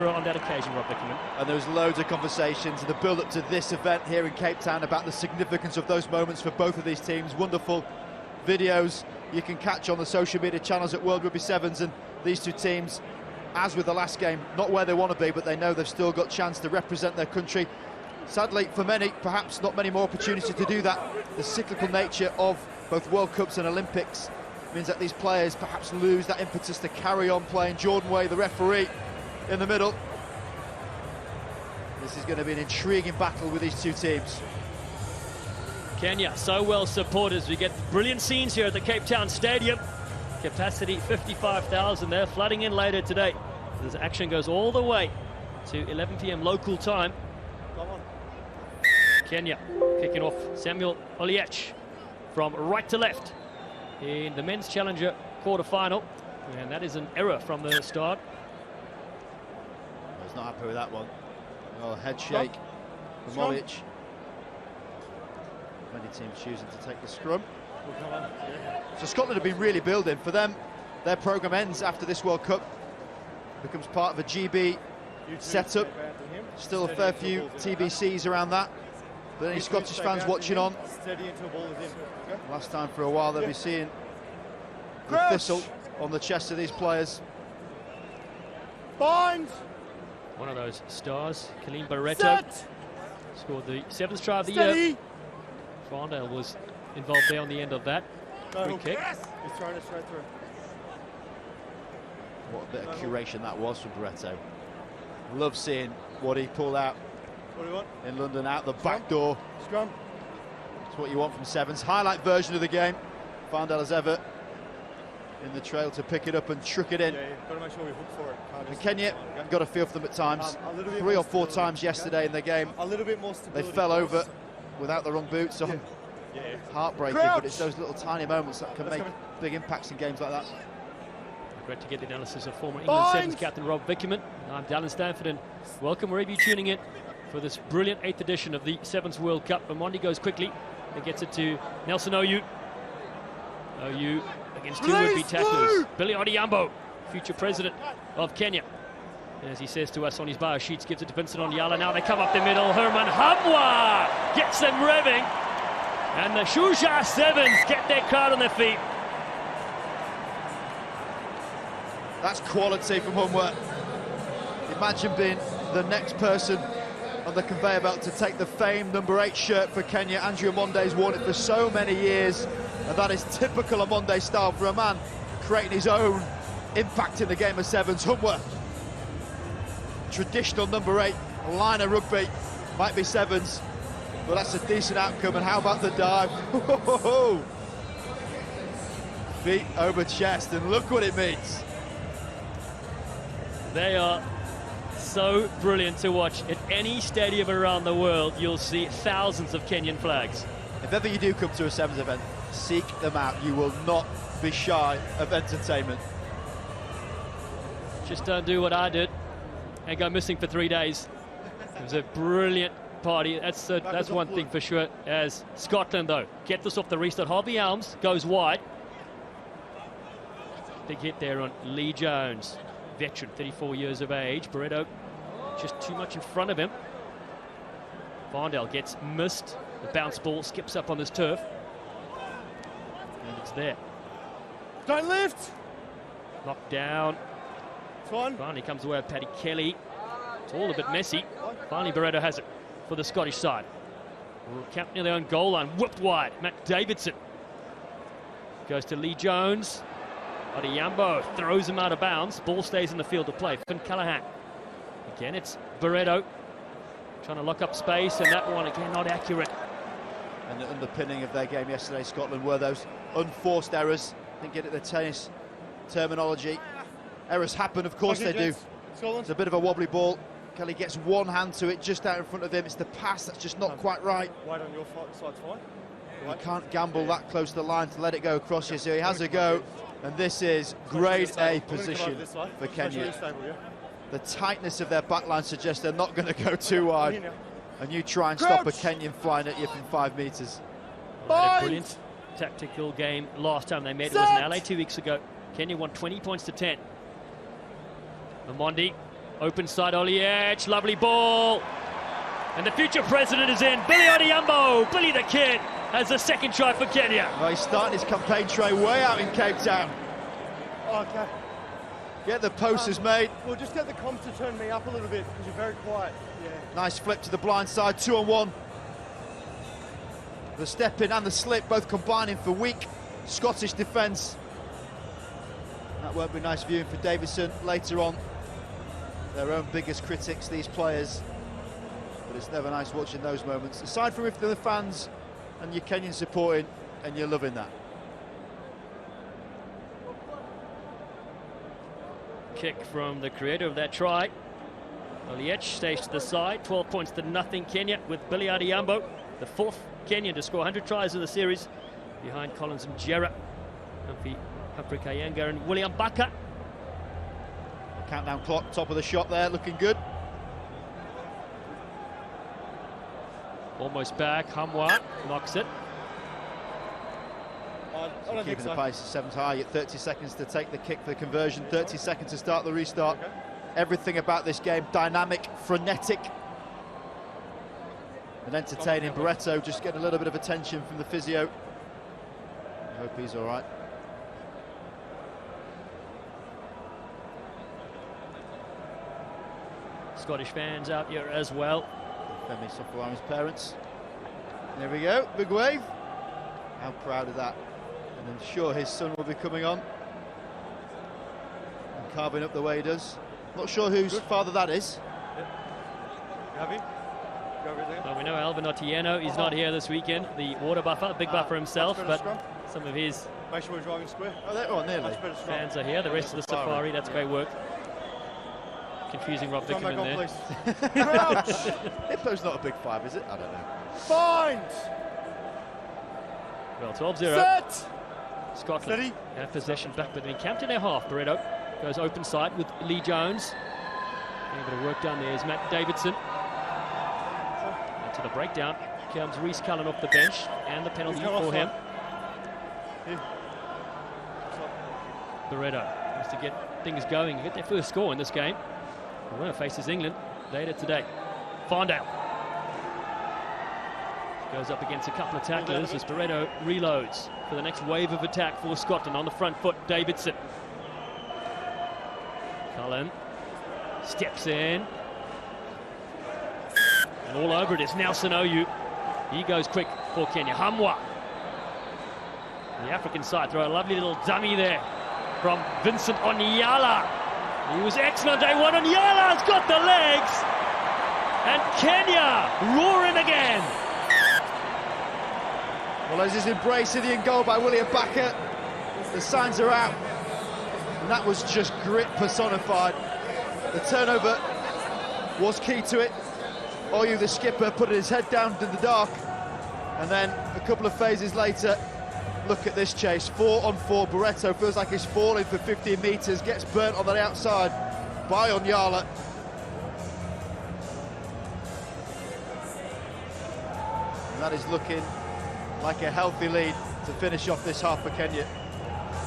On that occasion, Rob Bickerman. And there was loads of conversations in the build-up to this event here in Cape Town about the significance of those moments for both of these teams. Wonderful videos you can catch on the social media channels at World Rugby Sevens, and these two teams, as with the last game, not where they want to be, but they know they've still got a chance to represent their country. Sadly, for many, perhaps not many more opportunities to do that. The cyclical nature of both World Cups and Olympics means that these players perhaps lose that impetus to carry on playing. Jordan Way, the referee, in the middle. This is going to be an intriguing battle with these two teams. Kenya, so well supported as we get brilliant scenes here at the Cape Town Stadium. Capacity 55,000. They're flooding in later today. This action goes all the way to 11 p.m. local time. Come on. Kenya kicking off. Samuel Oliech from right to left in the men's challenger quarter-final, and that is an error from the start. I was not happy with that one. Oh, head shake from Oliech. Many teams choosing to take the scrum. So Scotland have been really building. For them, their programme ends after this World Cup. Becomes part of a GB setup. Still a fair few TBCs around that. But any Scottish fans watching on, last time for a while they'll be seeing the thistle on the chest of these players. Bind! One of those stars, Kalim Barreto, scored the 7th try of the year. Farndale was involved there on the end of that. Free kick. He's throwing it straight through. What a bit of curation that was from Barreto. Love seeing what he pulled out What do you want? in London, out the back door. Scrum. That's what you want from Sevens. Highlight version of the game. Farndale as ever in the trail to pick it up and truck it in. Yeah, got to make sure we hook for it. And Kenya got a feel for them at times. 3 or 4 times yesterday in the game. A little bit more They stability. fell over without the wrong boots on. Yeah. Heartbreaking, but it's those little tiny moments that can make big impacts in games like that. Great to get the analysis of former England Sevens captain Rob Bickerman. I'm Dallin Stanford, and welcome wherever you're tuning in for this brilliant 8th edition of the Sevens World Cup. Mondi goes quickly and gets it to Nelson Oyu. Oyu against 2 would-be tacklers. Billy Odhiambo, future president of Kenya. As he says to us on his bio sheets, gives it to Vincent Onyala. Now they come up the middle. Herman Hamwa gets them revving. And the Shuja Sevens get their crowd on their feet. That's quality from Humwa. Imagine being the next person on the conveyor belt to take the famed number 8 shirt for Kenya. Andrew Amonde's worn it for so many years, and that is typical Amonde style for a man creating his own impact in the game of Sevens. Humwa, traditional number 8, line of rugby, might be Sevens, but that's a decent outcome. And how about the dive? Feet over chest, and look what it means. They are so brilliant to watch. At any stadium around the world, you'll see thousands of Kenyan flags. If ever you do come to a Sevens event, seek them out. You will not be shy of entertainment. Just don't do what I did and go missing for 3 days. It was a brilliant party. That's one thing for sure. As Scotland, though, get this off the restart. Harvey Elms goes wide. Big hit there on Lee Jones. Veteran, 34 years of age. Barreto just too much in front of him. Farndale gets missed. The bounce ball skips up on this turf. And it's there. Don't lift! Knocked down. Fine. Finally comes away with Paddy Kelly. It's all a bit messy. Finally Barreto has it for the Scottish side. Camped near their own goal line. Whipped wide. Matt Davidson goes to Lee Jones. Odhiambo throws him out of bounds. Ball stays in the field of play. Finn Callaghan. Again, it's Barreto trying to lock up space, and that one again not accurate. And the underpinning of their game yesterday, Scotland, were those unforced errors. I think get it the tennis terminology. Errors happen, of course they do. It's a bit of a wobbly ball. Kelly gets one hand to it just out in front of him. It's the pass that's just not quite right. Wide on your side's fine. You can't gamble that close to the line to let it go across you, so he has a go. And this is grade A position for Kenya. The tightness of their backline suggests they're not going to go too wide. And you try and stop a Kenyan flying at you from 5 metres. Had a brilliant tactical game last time they met. It was in LA 2 weeks ago. Kenya won 20 points to 10. Mondi Open side, Oliech, lovely ball. And the future president is in. Billy Odhiambo, Billy the Kid, has the second try for Kenya. Well, he's starting his campaign tray way out in Cape Town. Okay. Get the posters made. We'll just get the comms to turn me up a little bit because you're very quiet. Yeah. Nice flip to the blind side, 2-on-1. The step in and the slip both combining for weak Scottish defence. That won't be nice viewing for Davidson later on. Their own biggest critics, these players. But it's never nice watching those moments. Aside from if they're the fans and you're Kenyan supporting and you're loving that. Kick from the creator of that try. Oliech stays to the side, 12 points to nothing Kenya, with Billy Odhiambo, the fourth Kenyan to score 100 tries in the series, behind Collins and Jera, Humphrey Kayanga and William Baka. Countdown clock, top of the shot there, looking good. Almost back, Hamwa knocks it. I don't think Keeping so. the pace at 7 high, at 30 seconds to take the kick for the conversion, 30 seconds to start the restart. Okay. Everything about this game, dynamic, frenetic, and entertaining. Barreto just getting a little bit of attention from the physio. I hope he's all right. Scottish fans out here as well. Femi Sofawami's parents. There we go, big wave. How proud of that. And I'm sure his son will be coming on and carving up the way he does. Not sure whose father that is. You happy? You everything? Well, we know Alvin Otieno, he's not here this weekend, the water buffer, big buffer himself, much but better some of his Make sure we're driving square. Oh, there, oh nearly. Much better scrum. fans are here, the rest of the safari, that's great work. Confusing Rob Come Vickerman back there. on, please. Crouch! Hippo's not a big 5, is it? I don't know. Find! Well, 12-0. Set! Scotland Steady. have possession back, but they camped in their half. Barreto goes open side with Lee Jones. A bit of work done there is Matt Davidson. And to the breakdown comes Reece Cullen off the bench, and the penalty He's come for him. offside. Here. Barreto wants to get things going, get their first score in this game. The winner faces England later today. Fondale goes up against a couple of tacklers as Barreto reloads for the next wave of attack for Scotland on the front foot. Davidson. Cullen steps in. And all over it is Nelson Oyu. He goes quick for Kenya. Hamwa. The African side throw a lovely little dummy there from Vincent Onyala. He was excellent day one. Onyala's got the legs. And Kenya roaring again. Well, there's his embrace of the in goal by William Baka. The signs are out. And that was just grit personified. The turnover was key to it. Oyu, the skipper, put his head down in the dark. And then a couple of phases later, look at this chase. 4-on-4. Barreto feels like he's falling for 15 metres. Gets burnt on the outside by Onyala. And that is looking like a healthy lead to finish off this half for Kenya.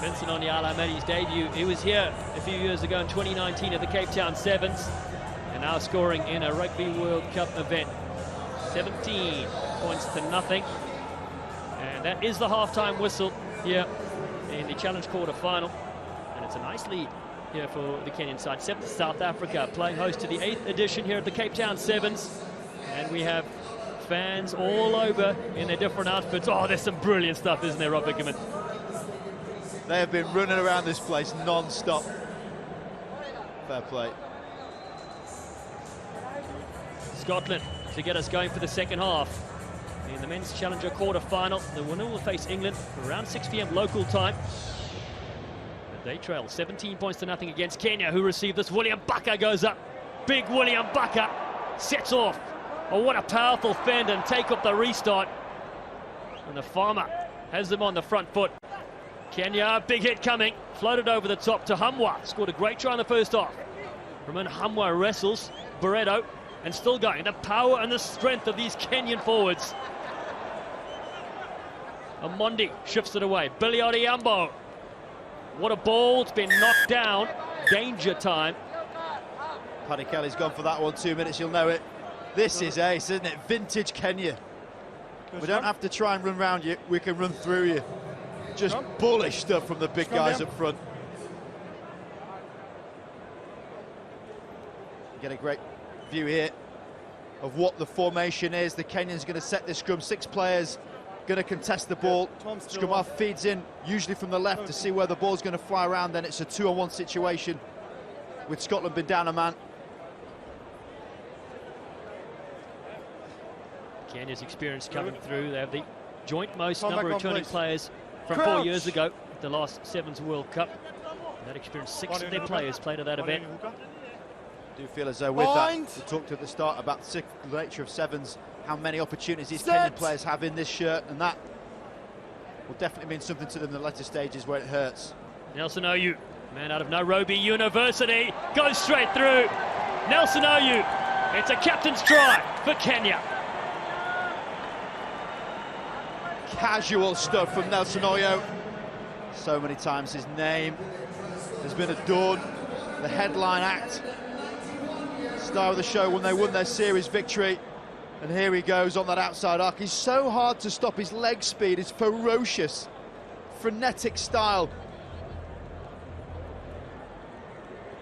Vincent Onyala made his debut. He was here a few years ago in 2019 at the Cape Town Sevens, and now scoring in a Rugby World Cup event. 17 points to nothing. And that is the half-time whistle here in the Challenge quarter final. And it's a nice lead here for the Kenyan side. 7th South Africa playing host to the 8th edition here at the Cape Town Sevens. And we have fans all over in their different outfits. Oh, there's some brilliant stuff, isn't there, Rob Vickerman? They have been running around this place non-stop. Fair play. Scotland to get us going for the second half. In the men's Challenger quarter-final, the winner will face England around 6 p.m. local time. But they trail 17 points to nothing against Kenya, who received this. William Baka goes up. Big William Baka sets off. Oh, what a powerful fend and take up the restart. And the farmer has them on the front foot. Kenya, big hit coming. Floated over the top to Hamwa. Scored a great try in the first half. Roman Hamwa wrestles Barreto and still going. The power and the strength of these Kenyan forwards. Amondi shifts it away. Billy Odhiambo. What a ball. It's been knocked down. Danger time. Paddy Kelly's gone for that one, 2 minutes, you'll know it. This is ace, isn't it? Vintage Kenya. We don't have to try and run round you, we can run through you. Just bullish stuff from the big guys up front. Get a great view here of what the formation is. The Kenyans going to set this scrum, 6 players going to contest the ball. Scrum half feeds in, usually from the left, to see where the ball's going to fly around. Then it's a 2-on-1 situation with Scotland been down a man. Kenya's experience coming through. They have the joint most number of returning players from 4 years ago, the last Sevens World Cup. That experience, 6 of their players played at that event. I do feel as though with that, we talked at the start about the nature of Sevens, how many opportunities these Kenyan players have in this shirt, and that will definitely mean something to them in the latter stages where it hurts. Nelson Oyu, man out of Nairobi University, goes straight through. Nelson Oyu, it's a captain's try for Kenya. Casual stuff from Nelson Oyu. So many times his name has been adored. The headline act, star of the show when they won their series victory. And here he goes on that outside arc. He's so hard to stop. His leg speed is ferocious, frenetic style.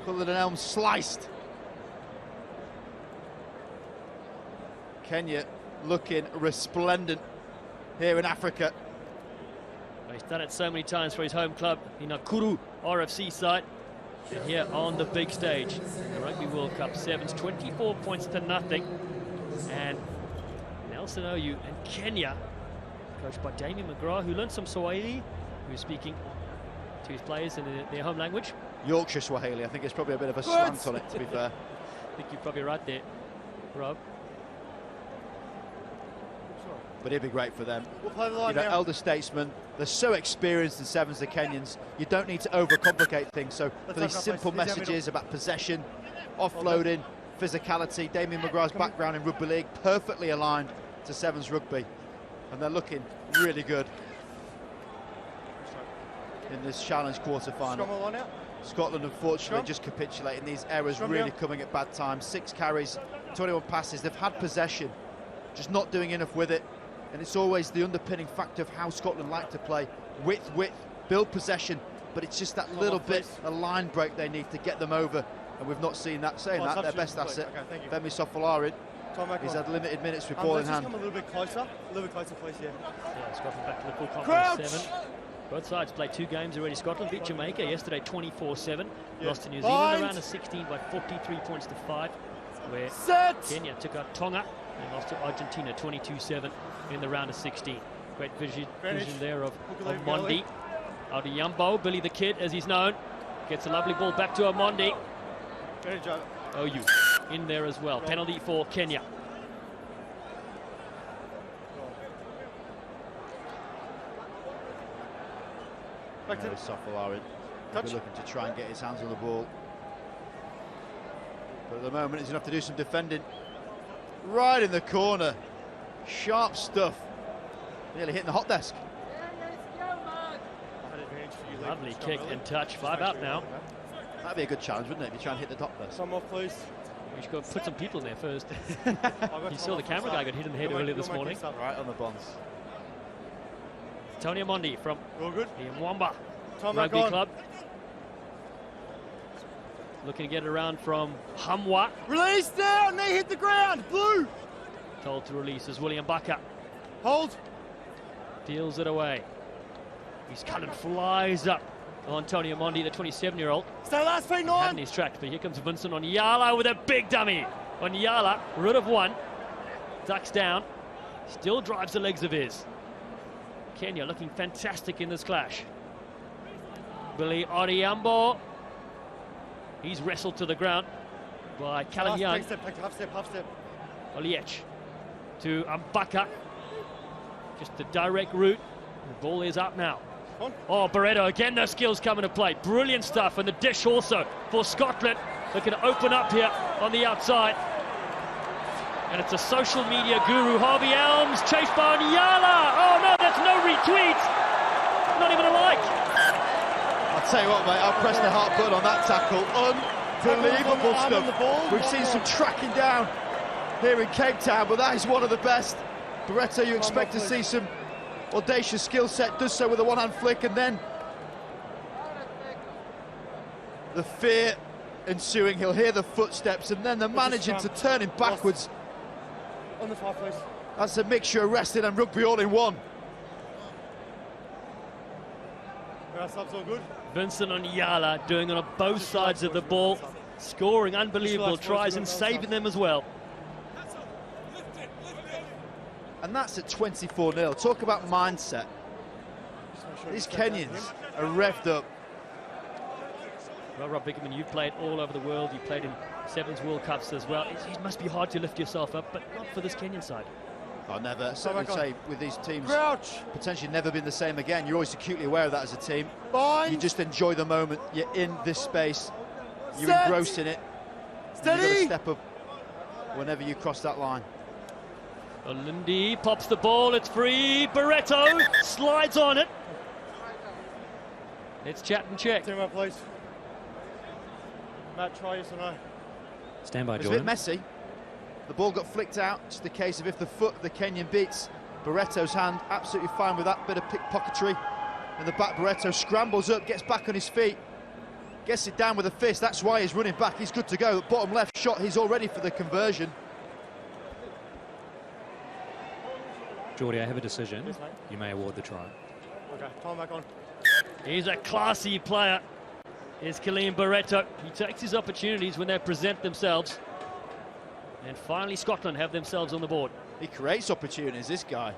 Cullinan Elm sliced. Kenya looking resplendent here in Africa. He's done it so many times for his home club, the Nakuru RFC side. And here on the big stage, the Rugby World Cup Sevens, 24 points to nothing. And Nelson Oyu and Kenya, coached by Damien McGrath, who learned some Swahili, who's speaking to his players in their home language. Yorkshire Swahili, I think it's probably a bit of a slant on it, to be fair. I think you're probably right there, Rob. But it'd be great for them. We'll play the line now. Elder statesmen, they're so experienced in Sevens, the Kenyans. You don't need to overcomplicate things. So for these simple messages about possession, offloading, physicality, Damien McGrath's background in rugby league, perfectly aligned to Sevens rugby. And they're looking really good in this challenge quarter-final. Scotland, unfortunately, just capitulating. These errors really coming at bad times. 6 carries, 21 passes. They've had possession, just not doing enough with it. And it's always the underpinning factor of how Scotland like to play. Width, build possession, but it's just that little bit, a line break they need to get them over. And we've not seen that. Saying that, their best asset, Femi Sofolarin, he's had limited minutes with ball in hand. Come a little bit closer, please, Yeah, Scotland back to the full complement 7. Both sides played 2 games already. Scotland beat Jamaica yesterday 24-7. Lost to New Zealand around a 16 by 43 points to 5. Where Kenya took out Tonga and lost to Argentina 22-7 in the round of 16. Great vision there of Mondi. Adiyambo, Billy the Kid as he's known, gets a lovely ball back to Mondi. Oyu in there as well. Penalty for Kenya. Sofolarin looking to try and get his hands on the ball. But at the moment, he's going to have to do some defending. Right in the corner. Sharp stuff. Nearly hitting the hot desk. Lovely kick and touch. 5 out now. That'd be a good challenge, wouldn't it, if you try and hit the top desk? Some off, please. We should go put some people in there first. You saw the camera guy got hit in the head earlier this morning. Right on the bonds. Tony Amondi from the Mwamba Rugby Rugby Club. Looking to get it around from Hamwa. Release now, knee hit the ground, blue. Told to release as William Baka. Hold. Deals it away. His Cullen flies up on Tony Amondi, the 27-year-old. Stay last feet, 9. And he's tracked, but here comes Vincent Onyala with a big dummy. Onyala, rid of one. Ducks down. Still drives the legs of his. Kenya looking fantastic in this clash. Billy Odhiambo. He's wrestled to the ground by Callum Young. Half step. Oliech to Mbaka. Just the direct route. The ball is up now. Oh, Barreto, again, those skills come into play. Brilliant stuff, and the dish also for Scotland. Looking to open up here on the outside. And it's a social media guru, Harvey Elms, chased by Onyala. Oh, no, that's no retweet. Not even a like. I'll tell you what, mate, I'll press the heart button on that tackle. Unbelievable stuff. We've seen some tracking down here in Cape Town, but that is one of the best. Barreto, you expect to see some audacious skill set, does so with a one-hand flick, and then the fear ensuing. He'll hear the footsteps, and then the managing to turn him backwards. On the far place. That's a mixture of wrestling and rugby all in one. That's all good. Vincent Onyala doing it on both sides of the ball, scoring unbelievable tries and saving them as well. And that's at 24-0. Talk about mindset. These Kenyans are revved up. Well, Rob Bickerman, you've played all over the world. You played in Sevens World Cups as well. It must be hard to lift yourself up, but not for this Kenyan side. I'll never certainly say with these teams potentially never been the same again. You're always acutely aware of that as a team. You just enjoy the moment. You're in this space. You're engrossed in it. You've got to step up whenever you cross that line. Lindy pops the ball. It's free. Barreto slides on it. Let's chat and check. Team up, please. Matt, try yes or no? Stand by, It's Jordan. a bit messy. The ball got flicked out. Just the case of if the foot of the Kenyan beats Barreto's hand, absolutely fine with that bit of pickpocketry. In the back, Barreto scrambles up, gets back on his feet, gets it down with a fist. That's why he's running back. He's good to go. The bottom left shot, he's all ready for the conversion. Geordie, I have a decision. You may award the try. Okay, time back on. He's a classy player, is Kaleem Barreto. He takes his opportunities when they present themselves. And finally Scotland have themselves on the board. He creates opportunities, this guy.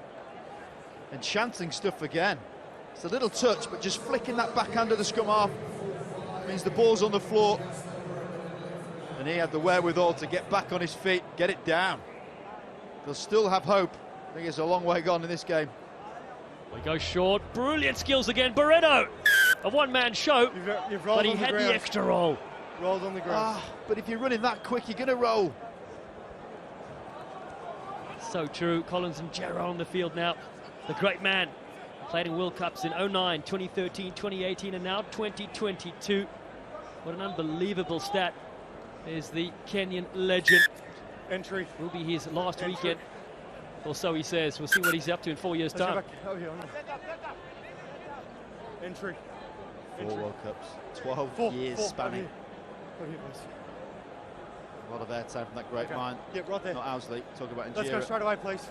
Enchanting stuff again. It's a little touch, but just flicking that backhand of the scrum half means the ball's on the floor. And he had the wherewithal to get back on his feet, get it down. They'll still have hope. I think it's a long way gone in this game. We go short, brilliant skills again. Barreto, a one-man show, You've rolled but he on the had ground. the extra roll. Rolled on the ground. But if you're running that quick, you're going to roll. So true. Collins and Jarrah on the field now. The great man played in World Cups in 09, 2013, 2018, and now 2022. What an unbelievable stat is the Kenyan legend. Entry. Will be his last weekend, or so he says. We'll see what he's up to in 4 years' time. Entry. 4 World Cups, 12 years spanning. A lot of airtime from that great mind. Yeah, right there. Not Owsley, talk about Injera. Let's go straight away, please.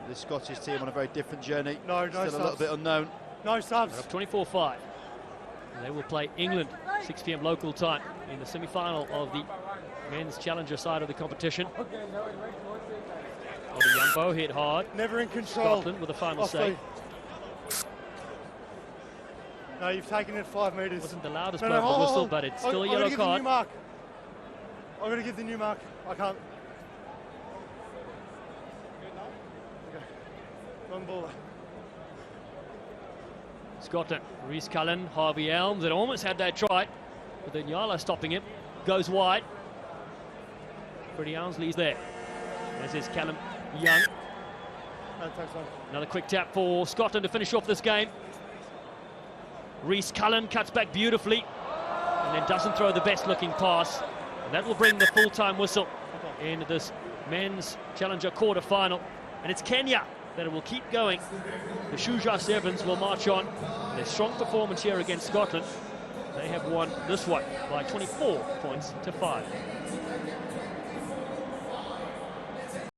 The Scottish team on a very different journey. No Still subs. a little bit unknown. No subs. 24-5. They will play England, 6 p.m. local time, in the semi-final of the men's challenger side of the competition. Odiyambo hit hard. Never in control. Scotland with a final say. No, you've taken it 5 metres. Wasn't the loudest blow of the whistle, but it's still a yellow card. I'm going to give the new mark. I can't. Okay. One ball. Scotland, Rhys Cullen, Harvey Elms, it almost had that try, but then Nyala stopping him, goes wide. Freddie Elmsley's there, as is Callum Young. Another quick tap for Scotland to finish off this game. Rhys Cullen cuts back beautifully, and then doesn't throw the best looking pass. And that will bring the full-time whistle in this men's challenger quarter-final. And it's Kenya that will keep going. The Shuja Sevens will march on. Their strong performance here against Scotland. They have won this one by 24 points to 5.